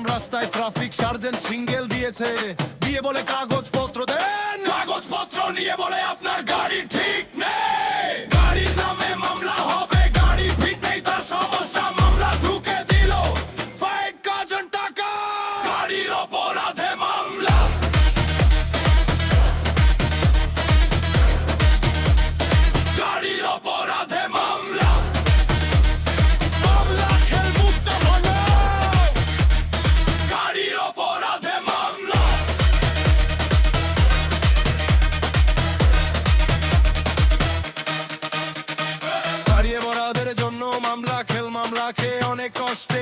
দেখলাম রাস্তায় traffic sergeant single দিয়েছে, দিয়ে বলে কাগজপত্র দেন। কাগজপত্র নিয়ে বলে আপনার গাড়ি ঠিক নেই, গাড়ির নামে মামলা হবে, গাড়ি ফিট নেই তার সমস্যা, মামলা ঢুকে দিল 5,000 টাকা, গাড়ির অপরাধে মামলা। গাড়ির অপরাধে মামলা, মামলা খেল মুক্ত হলো, গাড়ির অপরাধে মামলা। গাড়ি অপরাধের জন্য মামলা খেল, মামলা খেয়ে অনেক কষ্টে